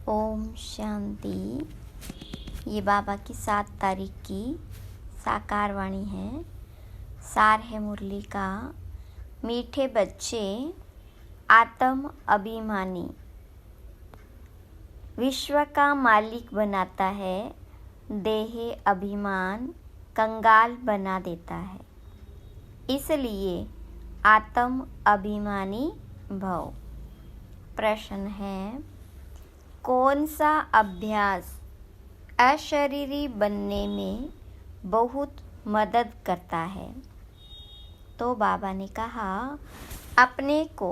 ओम शांति। ये बाबा की 7 तारीख की साकार वाणी है। सार है मुरली का। मीठे बच्चे आत्म अभिमानी विश्व का मालिक बनाता है, देह अभिमान कंगाल बना देता है। इसलिए आत्म अभिमानी भव। प्रश्न है, कौन सा अभ्यास अशरीरी बनने में बहुत मदद करता है? तो बाबा ने कहा, अपने को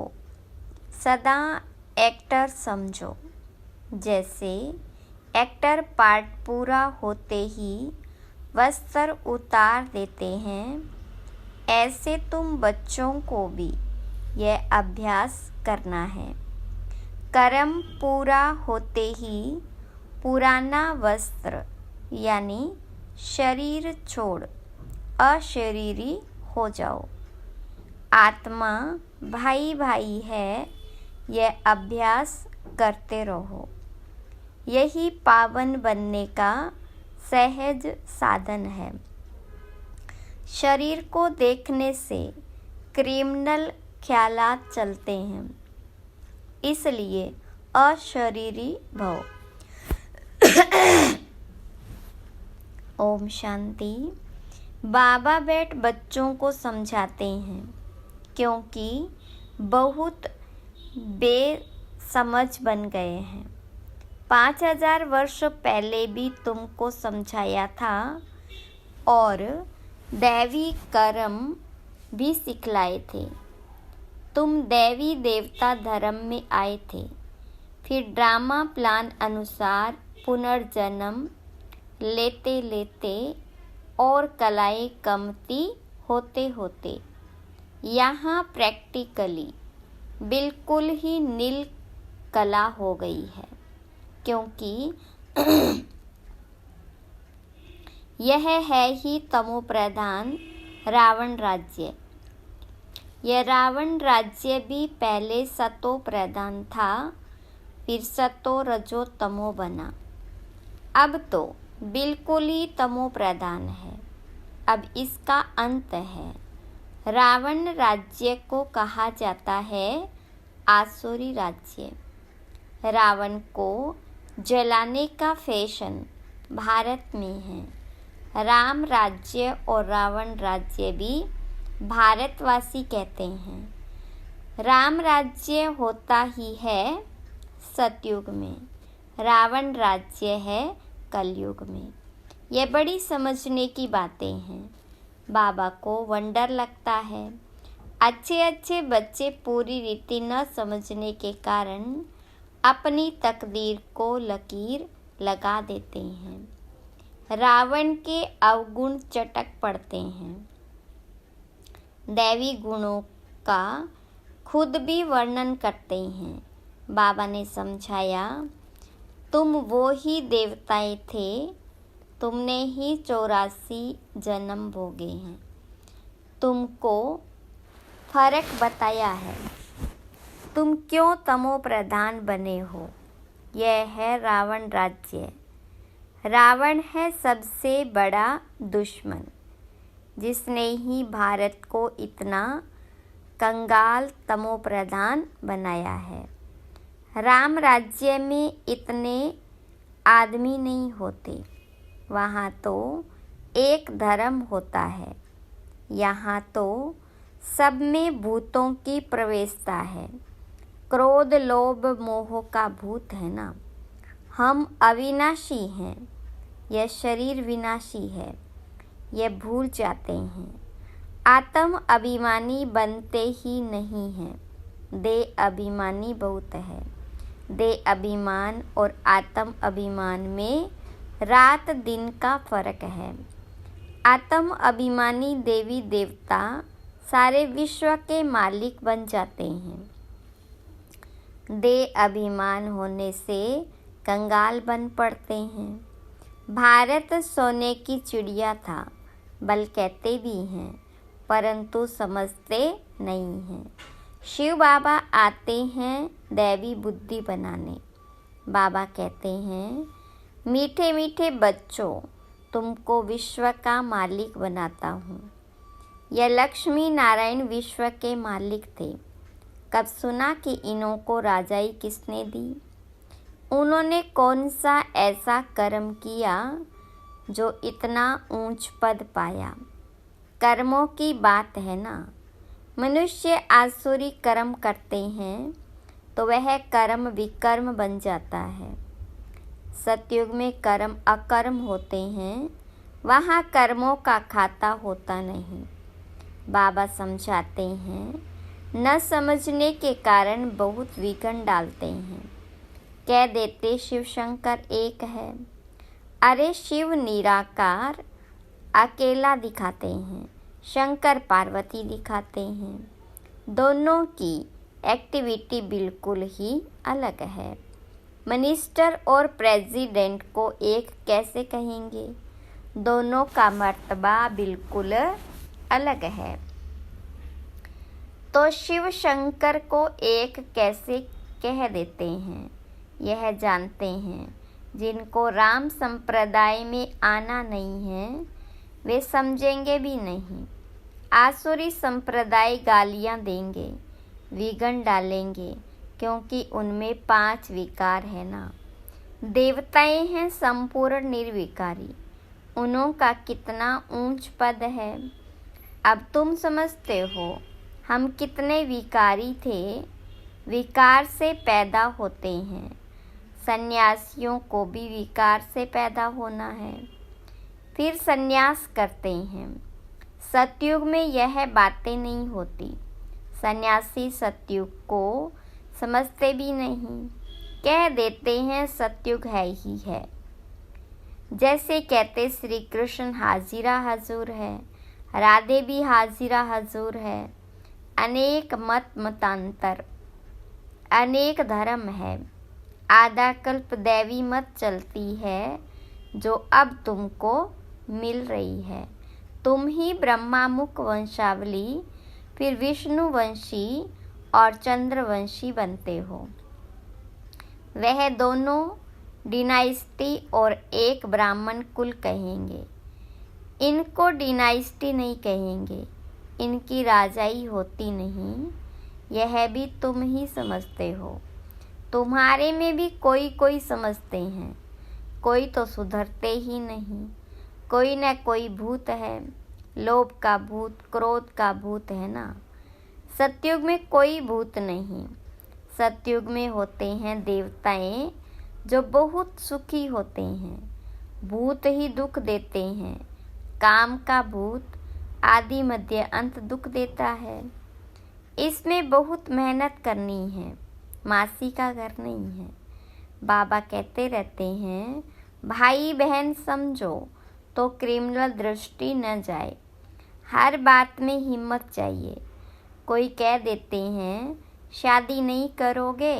सदा एक्टर समझो। जैसे एक्टर पार्ट पूरा होते ही वस्त्र उतार देते हैं, ऐसे तुम बच्चों को भी यह अभ्यास करना है। कर्म पूरा होते ही पुराना वस्त्र यानी शरीर छोड़ अशरीरी हो जाओ। आत्मा भाई भाई है, यह अभ्यास करते रहो। यही पावन बनने का सहज साधन है। शरीर को देखने से क्रिमिनल ख्यालात चलते हैं, इसलिए अशरीरी भव। ओम शांति। बाबा बैठ बच्चों को समझाते हैं, क्योंकि बहुत बेसमझ बन गए हैं। 5000 वर्ष पहले भी तुमको समझाया था और दैवी कर्म भी सिखलाए थे। तुम देवी देवता धर्म में आए थे, फिर ड्रामा प्लान अनुसार पुनर्जन्म लेते लेते और कलाएं कमती होते होते यहाँ प्रैक्टिकली बिल्कुल ही नील कला हो गई है, क्योंकि यह है ही तमो प्रधान रावण राज्य। यह रावण राज्य भी पहले सतो प्रधान था, फिर सतो रजो तमो बना। अब तो बिल्कुल ही तमो प्रधान है। अब इसका अंत है। रावण राज्य को कहा जाता है आसुरी राज्य। रावण को जलाने का फैशन भारत में है। राम राज्य और रावण राज्य भी भारतवासी कहते हैं। राम राज्य होता ही है सतयुग में, रावण राज्य है कलयुग में। ये बड़ी समझने की बातें हैं। बाबा को वंडर लगता है। अच्छे अच्छे बच्चे पूरी रीति न समझने के कारण अपनी तकदीर को लकीर लगा देते हैं। रावण के अवगुण चटक पड़ते हैं। दैवी गुणों का खुद भी वर्णन करते हैं। बाबा ने समझाया, तुम वो ही देवताएं थे, तुमने ही 84 जन्म भोगे हैं। तुमको फर्क बताया है। तुम क्यों तमो प्रधान बने हो। यह है रावण राज्य। रावण है सबसे बड़ा दुश्मन, जिसने ही भारत को इतना कंगाल तमो प्रधान बनाया है। राम राज्य में इतने आदमी नहीं होते। वहाँ तो एक धर्म होता है। यहाँ तो सब में भूतों की प्रवेशता है। क्रोध लोभ मोह का भूत है ना। हम अविनाशी हैं, यह शरीर विनाशी है, यह भूल जाते हैं। आत्म अभिमानी बनते ही नहीं हैं। देह अभिमानी बहुत है। देह अभिमान और आत्म अभिमान में रात दिन का फर्क है। आत्म अभिमानी देवी देवता सारे विश्व के मालिक बन जाते हैं। देह अभिमान होने से कंगाल बन पड़ते हैं। भारत सोने की चिड़िया था, बल कहते भी हैं, परंतु समझते नहीं हैं। शिव बाबा आते हैं दैवी बुद्धि बनाने। बाबा कहते हैं, मीठे मीठे बच्चों, तुमको विश्व का मालिक बनाता हूँ। यह लक्ष्मी नारायण विश्व के मालिक थे। कब सुना कि इन्हों को राजाई किसने दी? उन्होंने कौन सा ऐसा कर्म किया जो इतना ऊंच पद पाया? कर्मों की बात है ना। मनुष्य आसुरी कर्म करते हैं तो वह कर्म विकर्म बन जाता है। सतयुग में कर्म अकर्म होते हैं, वहाँ कर्मों का खाता होता नहीं। बाबा समझाते हैं, न समझने के कारण बहुत विघ्न डालते हैं। कह देते शिव शंकर एक है। अरे शिव निराकार अकेला दिखाते हैं, शंकर पार्वती दिखाते हैं। दोनों की एक्टिविटी बिल्कुल ही अलग है। मिनिस्टर और प्रेसिडेंट को एक कैसे कहेंगे? दोनों का मर्तबा बिल्कुल अलग है। तो शिव शंकर को एक कैसे कह देते हैं? यह जानते हैं। जिनको राम संप्रदाय में आना नहीं है वे समझेंगे भी नहीं। आसुरी संप्रदाय गालियाँ देंगे, विघ्न डालेंगे, क्योंकि उनमें 5 विकार है ना। देवताएं हैं संपूर्ण निर्विकारी, उन्हों का कितना ऊंच पद है। अब तुम समझते हो हम कितने विकारी थे। विकार से पैदा होते हैं। सन्यासियों को भी विकार से पैदा होना है, फिर सन्यास करते हैं। सतयुग में यह बातें नहीं होती। सन्यासी सतयुग को समझते भी नहीं, कह देते हैं सतयुग है ही है। जैसे कहते श्री कृष्ण हाजिरा हजूर है, राधे भी हाजिरा हजूर है। अनेक मत मतांतर, अनेक धर्म है। आधा कल्प दैवी मत चलती है जो अब तुमको मिल रही है। तुम ही ब्रह्मामुख वंशावली, फिर विष्णुवंशी और चंद्रवंशी बनते हो। वह दोनों डिनाइस्टी और एक ब्राह्मण कुल कहेंगे। इनको डिनाइस्टी नहीं कहेंगे, इनकी राजाई होती नहीं। यह भी तुम ही समझते हो। तुम्हारे में भी कोई कोई समझते हैं, कोई तो सुधरते ही नहीं। कोई न कोई भूत है, लोभ का भूत, क्रोध का भूत है ना। सतयुग में कोई भूत नहीं। सतयुग में होते हैं देवताएं जो बहुत सुखी होते हैं। भूत ही दुख देते हैं। काम का भूत आदि मध्य अंत दुख देता है। इसमें बहुत मेहनत करनी है, मासी का घर नहीं है। बाबा कहते रहते हैं, भाई बहन समझो तो क्रिमिनल दृष्टि न जाए। हर बात में हिम्मत चाहिए। कोई कह देते हैं शादी नहीं करोगे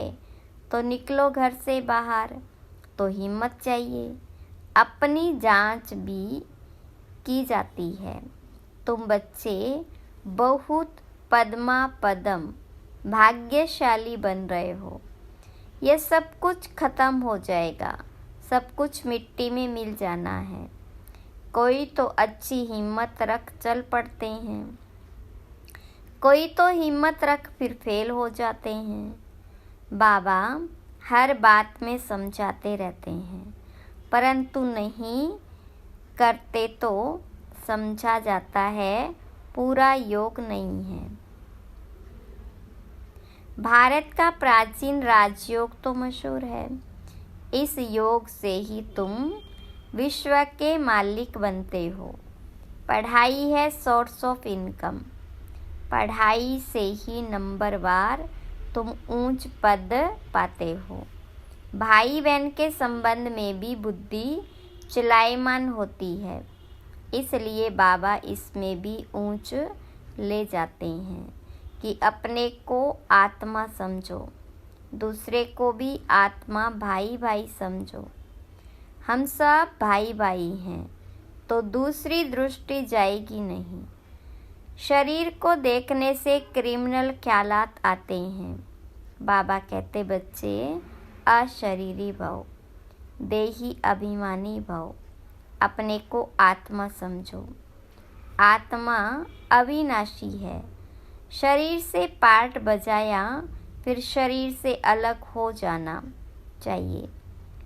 तो निकलो घर से बाहर, तो हिम्मत चाहिए। अपनी जांच भी की जाती है। तुम बच्चे बहुत पद्मा पदम भाग्यशाली बन रहे हो। यह सब कुछ खत्म हो जाएगा, सब कुछ मिट्टी में मिल जाना है। कोई तो अच्छी हिम्मत रख चल पड़ते हैं, कोई तो हिम्मत रख फिर फेल हो जाते हैं। बाबा हर बात में समझाते रहते हैं, परंतु नहीं करते तो समझा जाता है पूरा योग नहीं है। भारत का प्राचीन राजयोग तो मशहूर है। इस योग से ही तुम विश्व के मालिक बनते हो। पढ़ाई है सोर्स ऑफ इनकम। पढ़ाई से ही नंबरवार तुम ऊंच पद पाते हो। भाई बहन के संबंध में भी बुद्धि चलायमान होती है, इसलिए बाबा इसमें भी ऊंच ले जाते हैं कि अपने को आत्मा समझो, दूसरे को भी आत्मा भाई भाई समझो। हम सब भाई भाई हैं, तो दूसरी दृष्टि जाएगी नहीं। शरीर को देखने से क्रिमिनल ख्यालात आते हैं। बाबा कहते बच्चे अशरीरी भव, देही अभिमानी भव, अपने को आत्मा समझो। आत्मा अविनाशी है। शरीर से पार्ट बजाया फिर शरीर से अलग हो जाना चाहिए।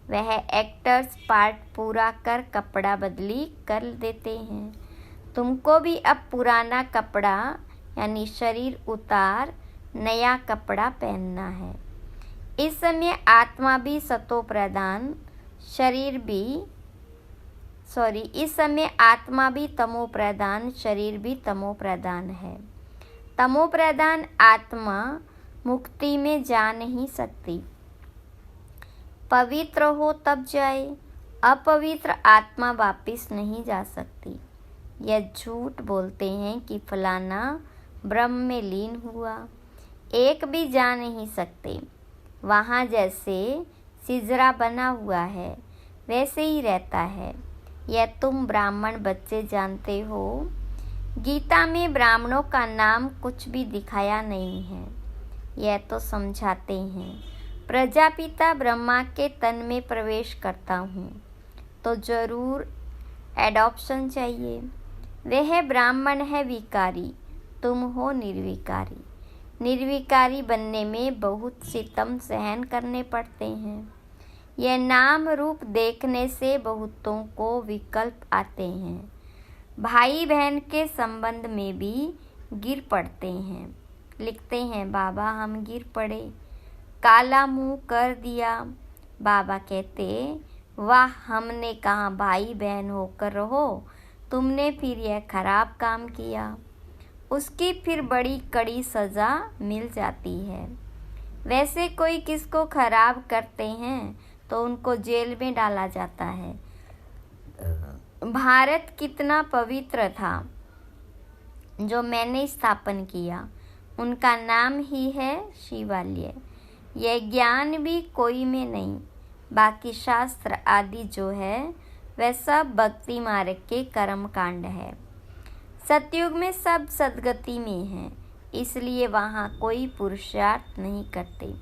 वह एक्टर्स पार्ट पूरा कर कपड़ा बदली कर देते हैं। तुमको भी अब पुराना कपड़ा यानी शरीर उतार नया कपड़ा पहनना है। इस समय आत्मा भी सतो प्रधान, इस समय आत्मा भी तमो प्रधान, शरीर भी तमो प्रधान है। तमो प्रधान आत्मा मुक्ति में जा नहीं सकती। पवित्र हो तब जाए, अपवित्र आत्मा वापिस नहीं जा सकती। यह झूठ बोलते हैं कि फलाना ब्रह्म में लीन हुआ, एक भी जा नहीं सकते। वहाँ जैसे सिजरा बना हुआ है वैसे ही रहता है। यह तुम ब्राह्मण बच्चे जानते हो। गीता में ब्राह्मणों का नाम कुछ भी दिखाया नहीं है। यह तो समझाते हैं प्रजापिता ब्रह्मा के तन में प्रवेश करता हूँ तो जरूर एडॉप्शन चाहिए। वह ब्राह्मण है विकारी, तुम हो निर्विकारी। निर्विकारी बनने में बहुत सितम सहन करने पड़ते हैं। यह नाम रूप देखने से बहुतों को विकल्प आते हैं। भाई बहन के संबंध में भी गिर पड़ते हैं। लिखते हैं बाबा हम गिर पड़े, काला मुंह कर दिया। बाबा कहते वाह, हमने कहा भाई बहन होकर रहो, तुमने फिर यह खराब काम किया। उसकी फिर बड़ी कड़ी सज़ा मिल जाती है। वैसे कोई किसको खराब करते हैं तो उनको जेल में डाला जाता है। भारत कितना पवित्र था जो मैंने स्थापन किया, उनका नाम ही है शिवालय। यह ज्ञान भी कोई में नहीं, बाकी शास्त्र आदि जो है वह सब भक्ति मार्ग के कर्म कांड है। सतयुग में सब सद्गति में है, इसलिए वहाँ कोई पुरुषार्थ नहीं करते।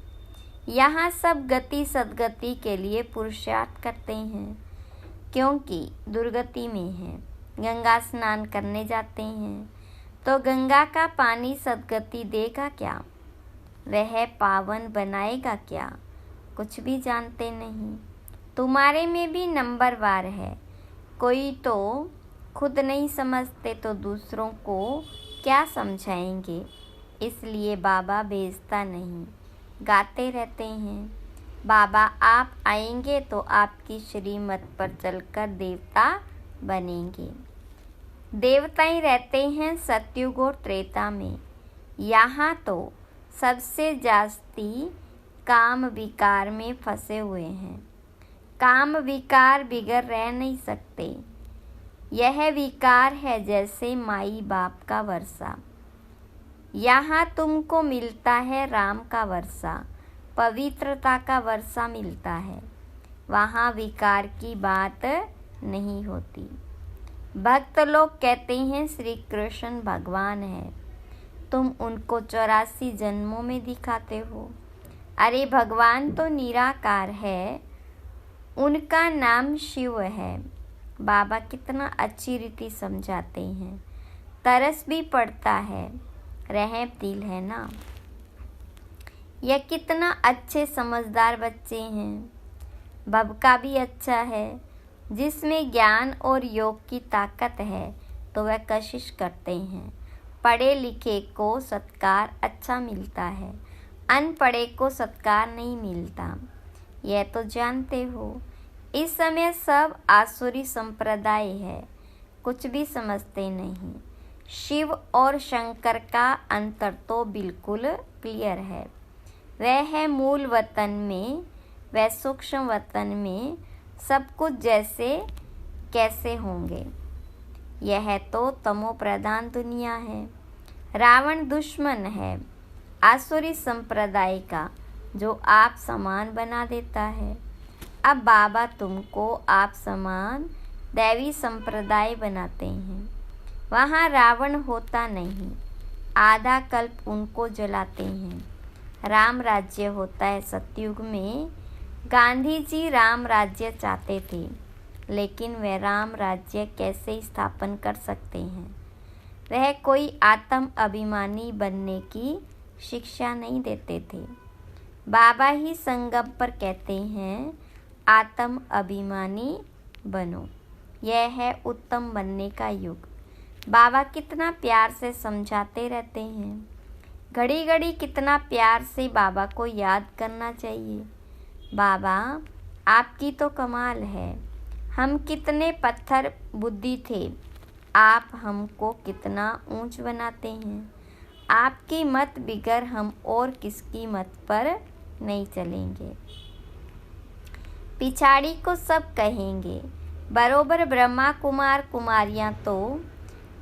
यहाँ सब गति सद्गति के लिए पुरुषार्थ करते हैं, क्योंकि दुर्गति में है। गंगा स्नान करने जाते हैं तो गंगा का पानी सद्गति देगा क्या? वह पावन बनाएगा क्या? कुछ भी जानते नहीं। तुम्हारे में भी नंबरवार है। कोई तो खुद नहीं समझते तो दूसरों को क्या समझाएंगे। इसलिए बाबा भेजता नहीं, गाते रहते हैं बाबा आप आएंगे तो आपकी श्रीमत पर चलकर देवता बनेंगे। देवता ही रहते हैं सतयुग और त्रेता में। यहाँ तो सबसे जास्ती काम विकार में फंसे हुए हैं। काम विकार बिगड़ रह नहीं सकते। यह विकार है जैसे माई बाप का वर्षा। यहाँ तुमको मिलता है राम का वर्षा, पवित्रता का वर्षा मिलता है। वहाँ विकार की बात नहीं होती। भक्त लोग कहते हैं श्री कृष्ण भगवान है, तुम उनको 84 जन्मों में दिखाते हो। अरे भगवान तो निराकार है, उनका नाम शिव है। बाबा कितना अच्छी रीति समझाते हैं, तरस भी पड़ता है, रहम दिल है ना। यह कितना अच्छे समझदार बच्चे हैं। भव भी अच्छा है, जिसमें ज्ञान और योग की ताकत है तो वह कशिश करते हैं। पढ़े लिखे को सत्कार अच्छा मिलता है, अनपढ़े को सत्कार नहीं मिलता। यह तो जानते हो। इस समय सब आसुरी संप्रदाय है, कुछ भी समझते नहीं। शिव और शंकर का अंतर तो बिल्कुल क्लियर है। वह है मूल वतन में, वह सूक्ष्म वतन में सब कुछ जैसे कैसे होंगे। यह तो तमो प्रधान दुनिया है। रावण दुश्मन है आसुरी संप्रदाय का, जो आप समान बना देता है। अब बाबा तुमको आप समान दैवी संप्रदाय बनाते हैं। वहाँ रावण होता नहीं, आधा कल्प उनको जलाते हैं। राम राज्य होता है सतयुग में, गांधी जी राम राज्य चाहते थे, लेकिन वे राम राज्य कैसे स्थापन कर सकते हैं? वह कोई आत्म अभिमानी बनने की शिक्षा नहीं देते थे। बाबा ही संगम पर कहते हैं, आत्म अभिमानी बनो, यह है उत्तम बनने का युग। बाबा कितना प्यार से समझाते रहते हैं। घड़ी घड़ी कितना प्यार से बाबा को याद करना चाहिए। बाबा, आपकी तो कमाल है। हम कितने पत्थर बुद्धि थे, आप हमको कितना ऊंच बनाते हैं। आपकी मत बिगर हम और किसकी मत पर नहीं चलेंगे। पिछाड़ी को सब कहेंगे, बरोबर ब्रह्मा कुमार कुमारियाँ तो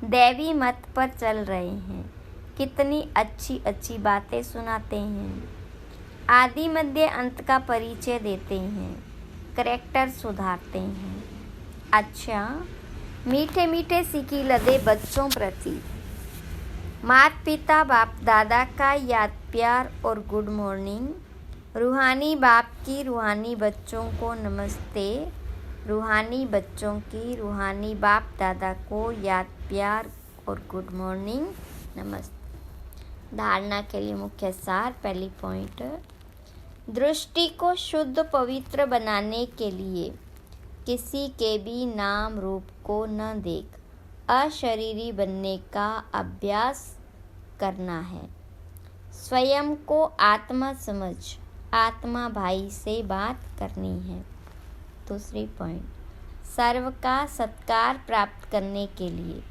दैवी मत पर चल रहे हैं। कितनी अच्छी अच्छी बातें सुनाते हैं। आदि मध्य अंत का परिचय देते हैं, करैक्टर सुधारते हैं। अच्छा, मीठे मीठे सिक्की लदे बच्चों प्रति माता पिता बाप दादा का याद प्यार और गुड मॉर्निंग। रूहानी बाप की रूहानी बच्चों को नमस्ते। रूहानी बच्चों की रूहानी बाप दादा को याद प्यार और गुड मॉर्निंग, नमस्ते। धारणा के लिए मुख्य सार। पहली पॉइंट, दृष्टि को शुद्ध पवित्र बनाने के लिए किसी के भी नाम रूप को न देख अशरीरी बनने का अभ्यास करना है। स्वयं को आत्मा समझ आत्मा भाई से बात करनी है। दूसरी पॉइंट, सर्व का सत्कार प्राप्त करने के लिए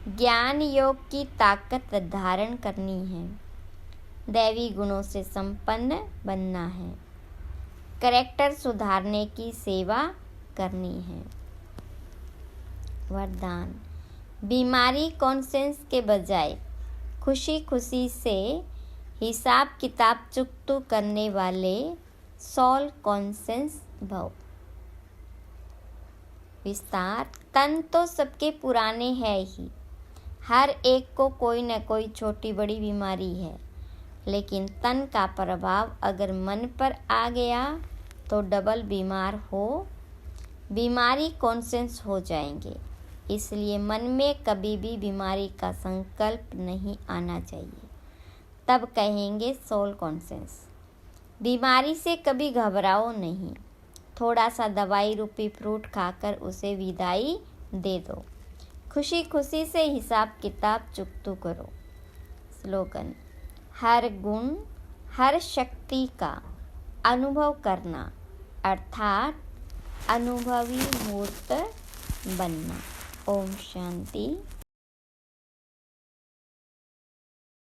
ज्ञान योग की ताकत धारण करनी है। दैवी गुणों से संपन्न बनना है। करैक्टर सुधारने की सेवा करनी है। वरदान, बीमारी कॉन्सेंस के बजाय खुशी खुशी से हिसाब किताब चुकतू करने वाले सोल कॉन्सेंस भव। विस्तार, तन तो सबके पुराने है ही। हर एक को कोई न कोई छोटी बड़ी बीमारी है, लेकिन तन का प्रभाव अगर मन पर आ गया तो डबल बीमार हो, बीमारी कॉन्सेंस हो जाएंगे। इसलिए मन में कभी भी बीमारी का संकल्प नहीं आना चाहिए, तब कहेंगे सोल कॉन्सेंस। बीमारी से कभी घबराओ नहीं, थोड़ा सा दवाई रूपी फ्रूट खाकर उसे विदाई दे दो। खुशी खुशी से हिसाब किताब चुकतू करो। स्लोगन, हर गुण हर शक्ति का अनुभव करना, अर्थात अनुभवी मूर्त बनना। ओम शांति।